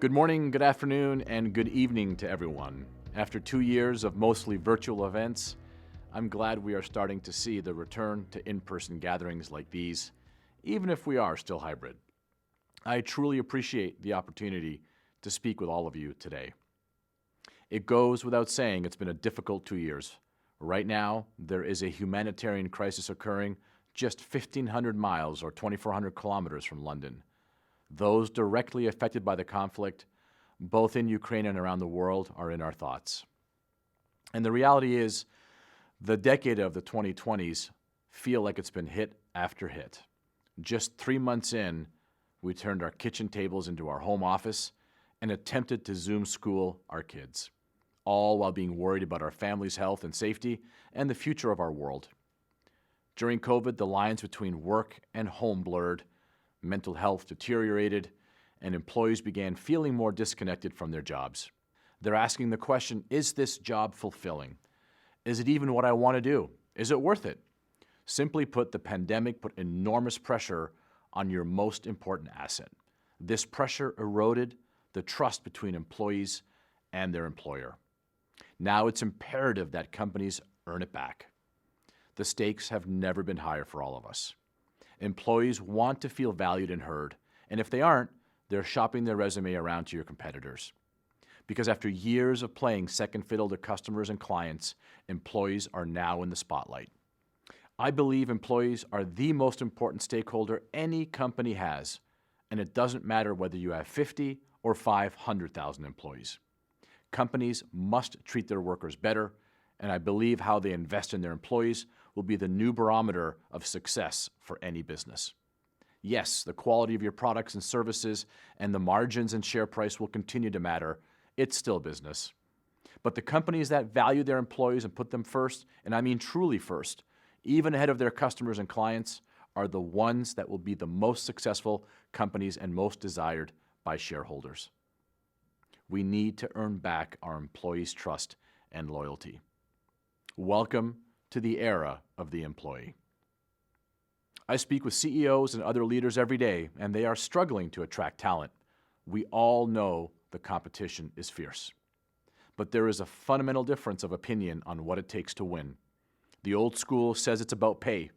Good morning, good afternoon, and good evening to everyone. After 2 years of mostly virtual events, I'm glad we are starting to see the return to in-person gatherings like these, even if we are still hybrid. I truly appreciate the opportunity to speak with all of you today. It goes without saying it's been a difficult 2 years. Right now, there is a humanitarian crisis occurring just 1,500 miles or 2,400 kilometers from London. Those directly affected by the conflict, both in Ukraine and around the world, are in our thoughts. And the reality is, the decade of the 2020s feel like it's been hit after hit. Just 3 months in, we turned our kitchen tables into our home office and attempted to Zoom school our kids, all while being worried about our family's health and safety and the future of our world. During COVID, the lines between work and home blurred, mental health deteriorated, and employees began feeling more disconnected from their jobs. They're asking the question, is this job fulfilling? Is it even what I want to do? Is it worth it? Simply put, the pandemic put enormous pressure on your most important asset. This pressure eroded the trust between employees and their employer. Now it's imperative that companies earn it back. The stakes have never been higher for all of us. Employees want to feel valued and heard, and if they aren't, they're shopping their resume around to your competitors. Because after years of playing second fiddle to customers and clients, employees are now in the spotlight. I believe employees are the most important stakeholder any company has, and it doesn't matter whether you have 50 or 500,000 employees. Companies must treat their workers better, and I believe how they invest in their employees will be the new barometer of success for any business. Yes, the quality of your products and services and the margins and share price will continue to matter. It's still business. But the companies that value their employees and put them first, and I mean truly first, even ahead of their customers and clients, are the ones that will be the most successful companies and most desired by shareholders. We need to earn back our employees' trust and loyalty. Welcome to the era of the employee. I speak with CEOs and other leaders every day, and they are struggling to attract talent. We all know the competition is fierce. But there is a fundamental difference of opinion on what it takes to win. The old school says it's about pay.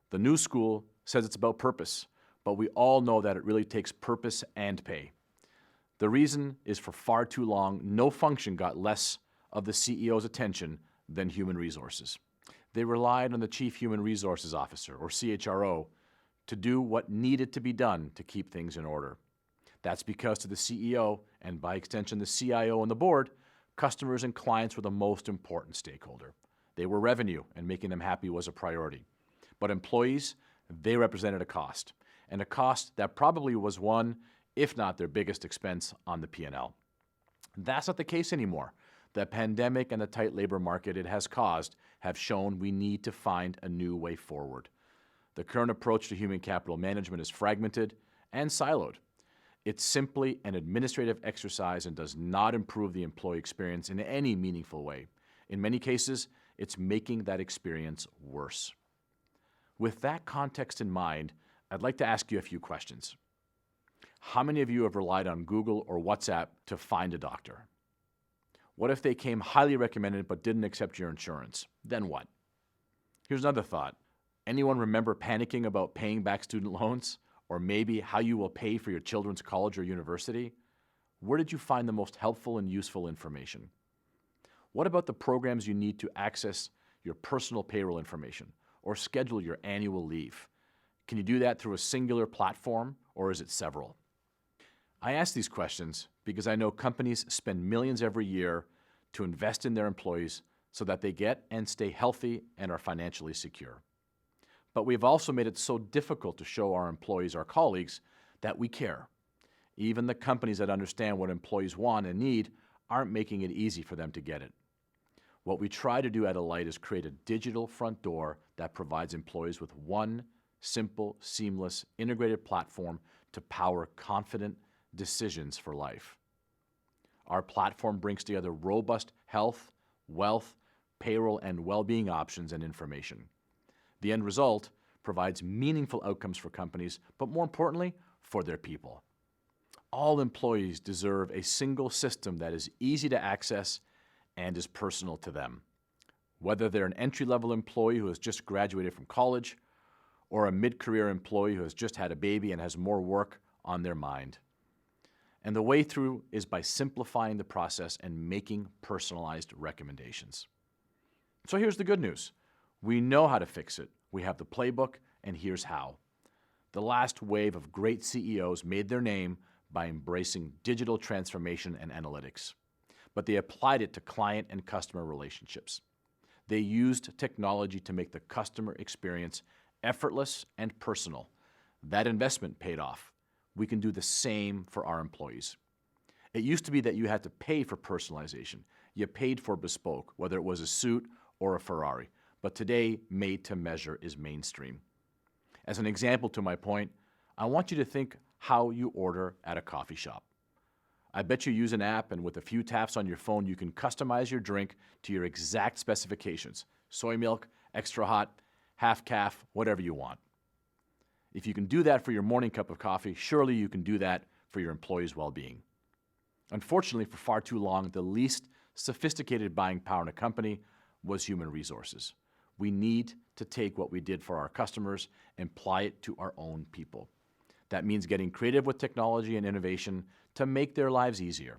The new school says it's about purpose. But we all know that it really takes purpose and pay. The reason is for far too long, no function got less of the CEO's attention than human resources. They relied on the Chief Human Resources Officer, or CHRO, to do what needed to be done to keep things in order. That's because to the CEO, and by extension the CIO and the board, customers and clients were the most important stakeholder. They were revenue, and making them happy was a priority. But employees, they represented a cost, and a cost that probably was one, if not their biggest expense on the P&L. That's not the case anymore. The pandemic and the tight labor market it has caused have shown we need to find a new way forward. The current approach to human capital management is fragmented and siloed. It's simply an administrative exercise and does not improve the employee experience in any meaningful way. In many cases, it's making that experience worse. With that context in mind, I'd like to ask you a few questions. How many of you have relied on Google or WhatsApp to find a doctor? What if they came highly recommended but didn't accept your insurance? Then what? Here's another thought. Anyone remember panicking about paying back student loans? Or maybe how you will pay for your children's college or university? Where did you find the most helpful and useful information? What about the programs you need to access your personal payroll information or schedule your annual leave? Can you do that through a singular platform, or is it several? I ask these questions because I know companies spend millions every year to invest in their employees so that they get and stay healthy and are financially secure. But we've also made it so difficult to show our employees, our colleagues, that we care. Even the companies that understand what employees want and need aren't making it easy for them to get it. What we try to do at Alight is create a digital front door that provides employees with one simple, seamless, integrated platform to power confident decisions for life. Our platform brings together robust health, wealth, payroll, and well-being options and information. The end result provides meaningful outcomes for companies, but more importantly, for their people. All employees deserve a single system that is easy to access and is personal to them. Whether they're an entry-level employee who has just graduated from college or a mid-career employee who has just had a baby and has more work on their mind. And the way through is by simplifying the process and making personalized recommendations. So here's the good news. We know how to fix it. We have the playbook, and here's how. The last wave of great CEOs made their name by embracing digital transformation and analytics, but they applied it to client and customer relationships. They used technology to make the customer experience effortless and personal. That investment paid off. We can do the same for our employees. It used to be that you had to pay for personalization. You paid for bespoke, whether it was a suit or a Ferrari. But today, made to measure is mainstream. As an example to my point, I want you to think how you order at a coffee shop. I bet you use an app, and with a few taps on your phone, you can customize your drink to your exact specifications. Soy milk, extra hot, half calf, whatever you want. If you can do that for your morning cup of coffee, surely you can do that for your employees' well-being. Unfortunately, for far too long, the least sophisticated buying power in a company was human resources. We need to take what we did for our customers and apply it to our own people. That means getting creative with technology and innovation to make their lives easier.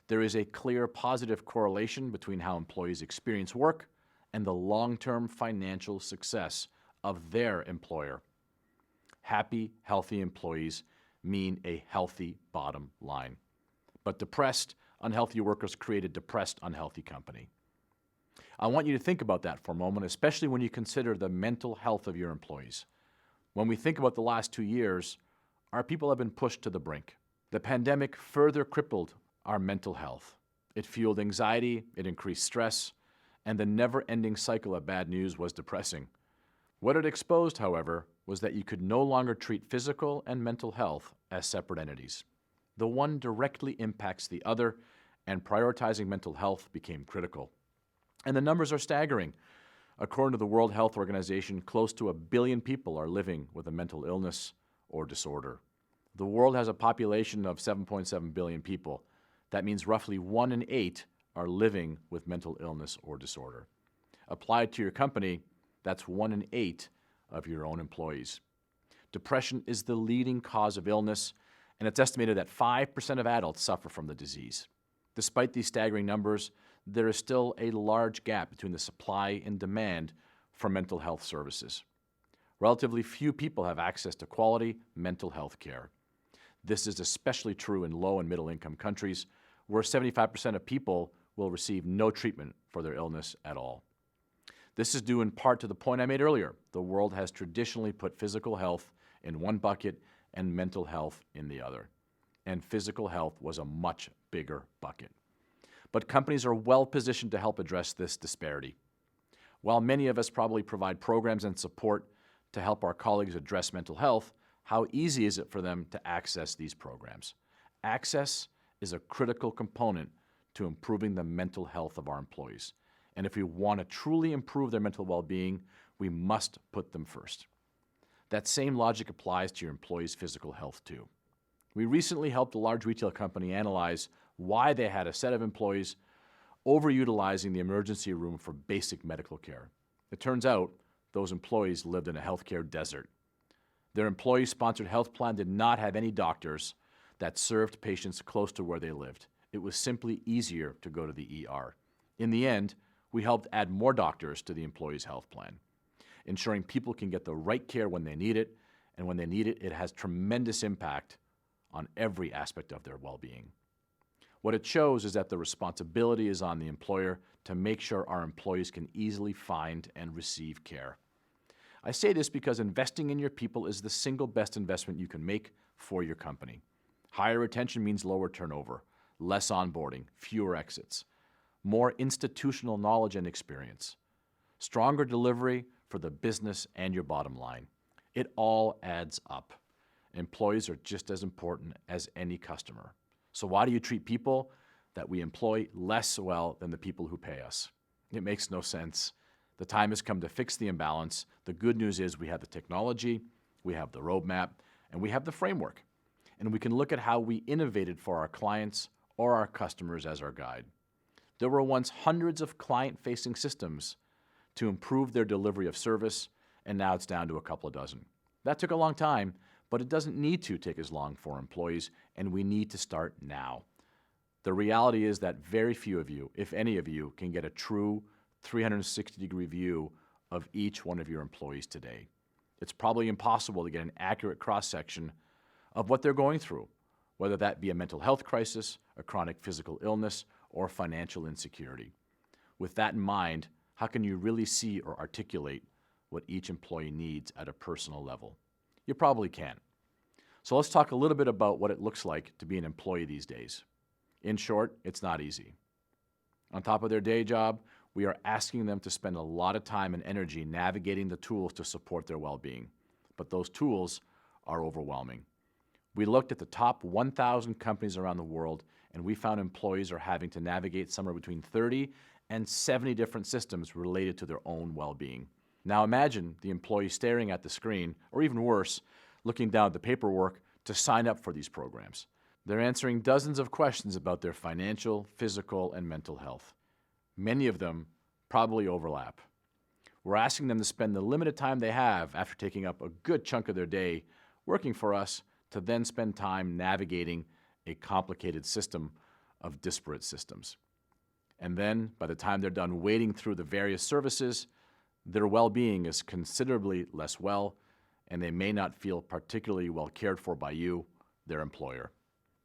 There is a clear positive correlation between how employees experience work and the long-term financial success of their employer. Happy, healthy employees mean a healthy bottom line. But depressed, unhealthy workers create a depressed, unhealthy company. I want you to think about that for a moment, especially when you consider the mental health of your employees. When we think about the last 2 years, our people have been pushed to the brink. The pandemic further crippled our mental health. It fueled anxiety, it increased stress, and the never-ending cycle of bad news was depressing. What it exposed, however, was that you could no longer treat physical and mental health as separate entities. The one directly impacts the other, and prioritizing mental health became critical. And the numbers are staggering. According to the World Health Organization, close to 1 billion people are living with a mental illness or disorder. The world has a population of 7.7 billion people. That means roughly 1 in 8 are living with mental illness or disorder. Applied to your company, that's 1 in 8 of your own employees. Depression is the leading cause of illness, and it's estimated that 5% of adults suffer from the disease. Despite these staggering numbers, there is still a large gap between the supply and demand for mental health services. Relatively few people have access to quality mental health care. This is especially true in low and middle income countries, where 75% of people will receive no treatment for their illness at all. This is due in part to the point I made earlier. The world has traditionally put physical health in one bucket and mental health in the other. And physical health was a much bigger bucket. But companies are well positioned to help address this disparity. While many of us probably provide programs and support to help our colleagues address mental health, how easy is it for them to access these programs? Access is a critical component to improving the mental health of our employees. And if we want to truly improve their mental well-being, we must put them first. That same logic applies to your employees' physical health too. We recently helped a large retail company analyze why they had a set of employees overutilizing the emergency room for basic medical care. It turns out those employees lived in a healthcare desert. Their employee-sponsored health plan did not have any doctors that served patients close to where they lived. It was simply easier to go to the ER. In the end, we helped add more doctors to the employee's health plan, ensuring people can get the right care when they need it, and when they need it, it has tremendous impact on every aspect of their well-being. What it shows is that the responsibility is on the employer to make sure our employees can easily find and receive care. I say this because investing in your people is the single best investment you can make for your company. Higher retention means lower turnover, less onboarding, fewer exits, more institutional knowledge and experience, stronger delivery for the business and your bottom line. It all adds up. Employees are just as important as any customer. So why do you treat people that we employ less well than the people who pay us? It makes no sense. The time has come to fix the imbalance. The good news is we have the technology, we have the roadmap, and we have the framework. and we can look at how we innovated for our clients or our customers as our guide. There were once hundreds of client-facing systems to improve their delivery of service, and now it's down to a couple of dozen. That took a long time, but it doesn't need to take as long for employees, and we need to start now. The reality is that very few of you, if any of you, can get a true 360-degree view of each one of your employees today. It's probably impossible to get an accurate cross-section of what they're going through, whether that be a mental health crisis, a chronic physical illness, or financial insecurity. With that in mind, how can you really see or articulate what each employee needs at a personal level? You probably can't. So let's talk a little bit about what it looks like to be an employee these days. In short, it's not easy. On top of their day job, we are asking them to spend a lot of time and energy navigating the tools to support their well-being. But those tools are overwhelming. We looked at the top 1,000 companies around the world, and we found employees are having to navigate somewhere between 30 and 70 different systems related to their own well-being. Now imagine the employee staring at the screen, or even worse, looking down at the paperwork to sign up for these programs. They're answering dozens of questions about their financial, physical, and mental health. Many of them probably overlap. We're asking them to spend the limited time they have after taking up a good chunk of their day working for us to then spend time navigating a complicated system of disparate systems. And then, by the time they're done wading through the various services, their well-being is considerably less well, and they may not feel particularly well cared for by you, their employer.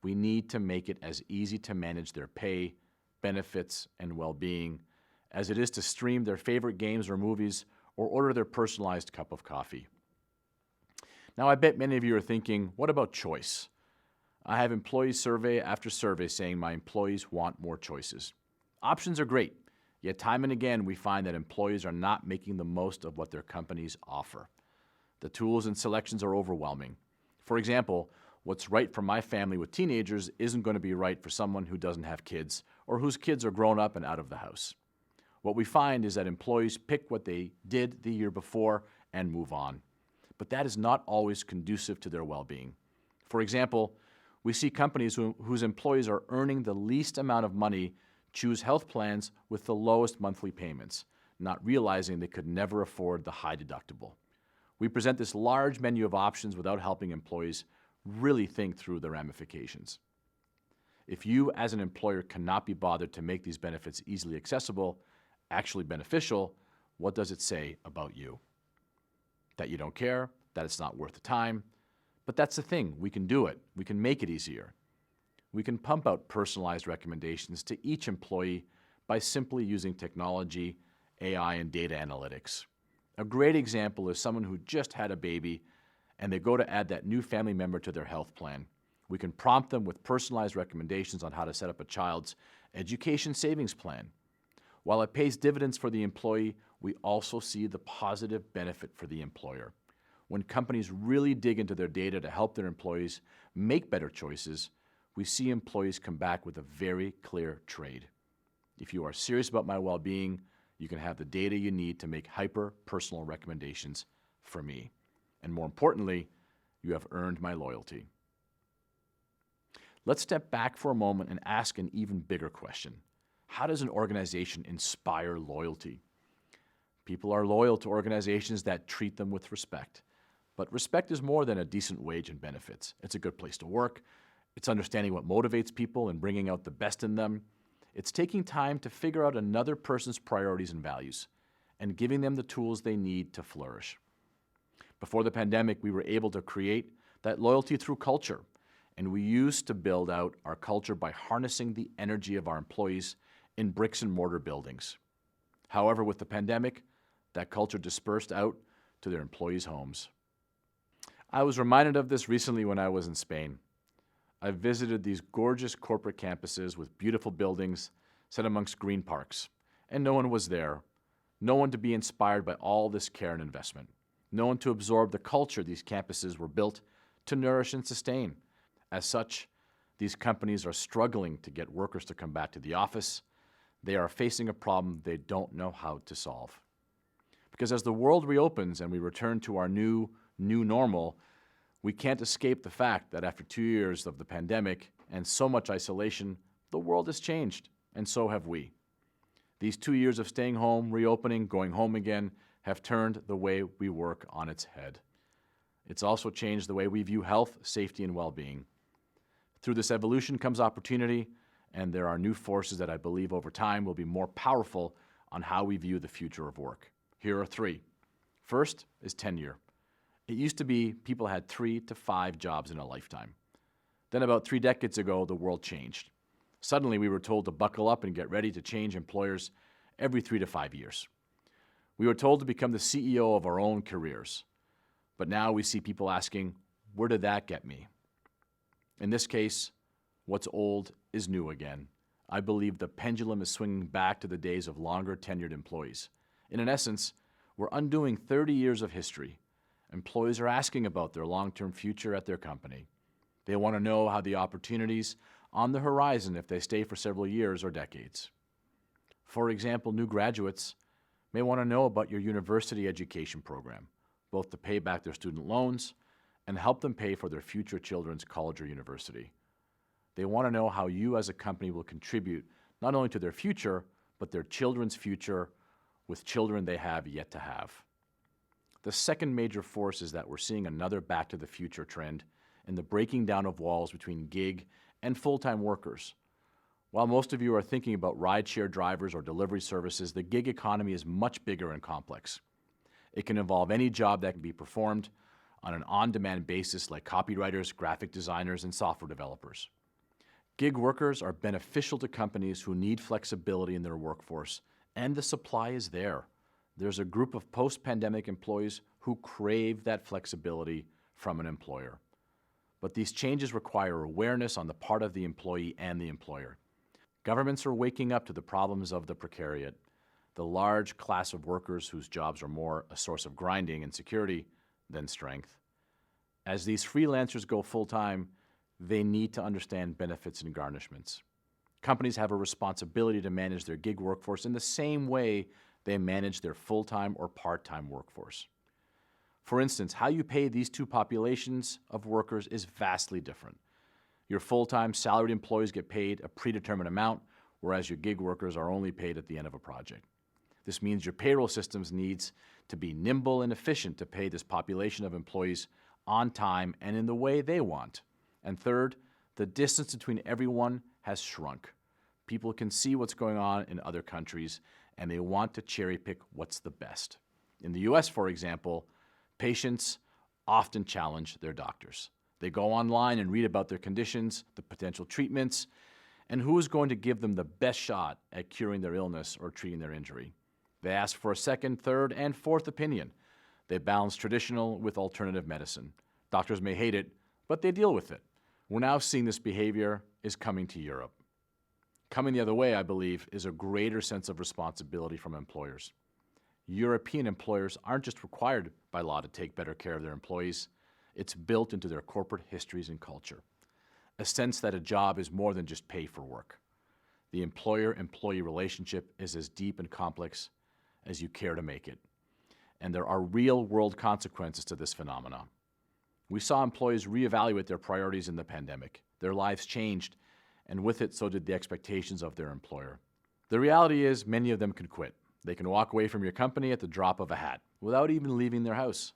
We need to make it as easy to manage their pay, benefits, and well-being as it is to stream their favorite games or movies or order their personalized cup of coffee. Now, I bet many of you are thinking, what about choice? I have employees survey after survey saying my employees want more choices. Options are great, yet time and again we find that employees are not making the most of what their companies offer. The tools and selections are overwhelming. For example, what's right for my family with teenagers isn't going to be right for someone who doesn't have kids or whose kids are grown up and out of the house. What we find is that employees pick what they did the year before and move on. But that is not always conducive to their well-being. For example, we see companies whose employees are earning the least amount of money choose health plans with the lowest monthly payments, not realizing they could never afford the high deductible. We present this large menu of options without helping employees really think through the ramifications. If you as an employer cannot be bothered to make these benefits easily accessible, actually beneficial, what does it say about you? That you don't care, that it's not worth the time. But that's the thing, we can do it. We can make it easier. We can pump out personalized recommendations to each employee by simply using technology, AI, and data analytics. A great example is someone who just had a baby and they go to add that new family member to their health plan. We can prompt them with personalized recommendations on how to set up a child's education savings plan. While it pays dividends for the employee, we also see the positive benefit for the employer. When companies really dig into their data to help their employees make better choices, we see employees come back with a very clear trade. If you are serious about my well-being, you can have the data you need to make hyper-personal recommendations for me. And more importantly, you have earned my loyalty. Let's step back for a moment and ask an even bigger question. How does an organization inspire loyalty? People are loyal to organizations that treat them with respect. But respect is more than a decent wage and benefits. It's a good place to work. It's understanding what motivates people and bringing out the best in them. It's taking time to figure out another person's priorities and values and giving them the tools they need to flourish. Before the pandemic, we were able to create that loyalty through culture, and we used to build out our culture by harnessing the energy of our employees in bricks and mortar buildings. However, with the pandemic, that culture dispersed out to their employees' homes. I was reminded of this recently when I was in Spain. I visited these gorgeous corporate campuses with beautiful buildings set amongst green parks, and no one was there. No one to be inspired by all this care and investment. No one to absorb the culture these campuses were built to nourish and sustain. As such, these companies are struggling to get workers to come back to the office. They are facing a problem they don't know how to solve. Because as the world reopens and we return to our new normal, We can't escape the fact that after 2 years of the pandemic and so much isolation, the world has changed, and so have we. These 2 years of staying home, reopening, going home again, have turned the way we work on its head. It's also changed the way we view health, safety, and well-being. Through this evolution comes opportunity, and there are new forces that I believe over time will be more powerful on how we view the future of work. Here are three. First is tenure. It used to be people had 3 to 5 jobs in a lifetime. Then about 3 decades ago, the world changed. Suddenly, we were told to buckle up and get ready to change employers every 3 to 5 years. We were told to become the CEO of our own careers. But now we see people asking, where did that get me? In this case, what's old is new again. I believe the pendulum is swinging back to the days of longer tenured employees. In essence, we're undoing 30 years of history. Employees are asking about their long-term future at their company. They want to know how the opportunities on the horizon if they stay for several years or decades. For example, new graduates may want to know about your university education program, both to pay back their student loans and help them pay for their future children's college or university. They want to know how you as a company will contribute not only to their future, but their children's future with children they have yet to have. The second major force is that we're seeing another back to the future trend in the breaking down of walls between gig and full-time workers. While most of you are thinking about rideshare drivers or delivery services, the gig economy is much bigger and complex. It can involve any job that can be performed on an on-demand basis like copywriters, graphic designers, and software developers. Gig workers are beneficial to companies who need flexibility in their workforce, and the supply is there. There's a group of post-pandemic employees who crave that flexibility from an employer. But these changes require awareness on the part of the employee and the employer. Governments are waking up to the problems of the precariat, the large class of workers whose jobs are more a source of grinding and security than strength. As these freelancers go full-time, they need to understand benefits and garnishments. Companies have a responsibility to manage their gig workforce in the same way they manage their full-time or part-time workforce. For instance, how you pay these two populations of workers is vastly different. Your full-time salaried employees get paid a predetermined amount, whereas your gig workers are only paid at the end of a project. This means your payroll systems needs to be nimble and efficient to pay this population of employees on time and in the way they want. And third, the distance between everyone has shrunk. People can see what's going on in other countries, and they want to cherry pick what's the best. In the US, for example, patients often challenge their doctors. They go online and read about their conditions, the potential treatments, and who is going to give them the best shot at curing their illness or treating their injury. They ask for a second, third, and fourth opinion. They balance traditional with alternative medicine. Doctors may hate it, but they deal with it. We're now seeing this behavior is coming to Europe. Coming the other way, I believe, is a greater sense of responsibility from employers. European employers aren't just required by law to take better care of their employees. It's built into their corporate histories and culture. A sense that a job is more than just pay for work. The employer-employee relationship is as deep and complex as you care to make it. And there are real-world consequences to this phenomenon. We saw employees reevaluate their priorities in the pandemic. Their lives changed, and with it, so did the expectations of their employer. The reality is many of them can quit. They can walk away from your company at the drop of a hat, without even leaving their house.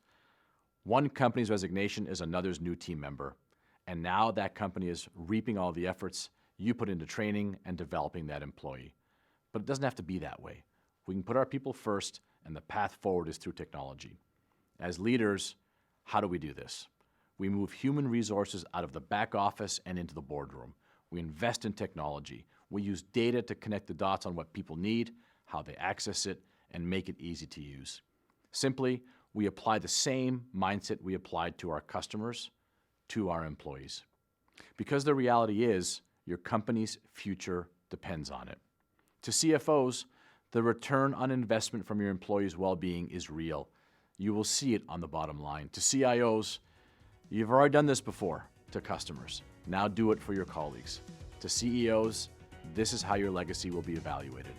One company's resignation is another's new team member, and now that company is reaping all the efforts you put into training and developing that employee. But it doesn't have to be that way. We can put our people first, and the path forward is through technology. As leaders, how do we do this? We move human resources out of the back office and into the boardroom. We invest in technology. We use data to connect the dots on what people need, how they access it, and make it easy to use. Simply, we apply the same mindset we applied to our customers, to our employees. Because the reality is, your company's future depends on it. To CFOs, the return on investment from your employees' well-being is real. You will see it on the bottom line. To CIOs, you've already done this before to customers. Now do it for your colleagues. To CEOs, this is how your legacy will be evaluated.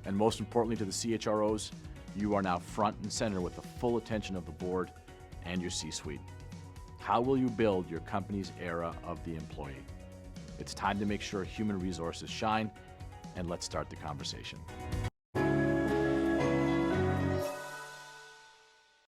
And most importantly to the CHROs, you are now front and center with the full attention of the board and your C-suite. How will you build your company's era of the employee? It's time to make sure human resources shine, and let's start the conversation.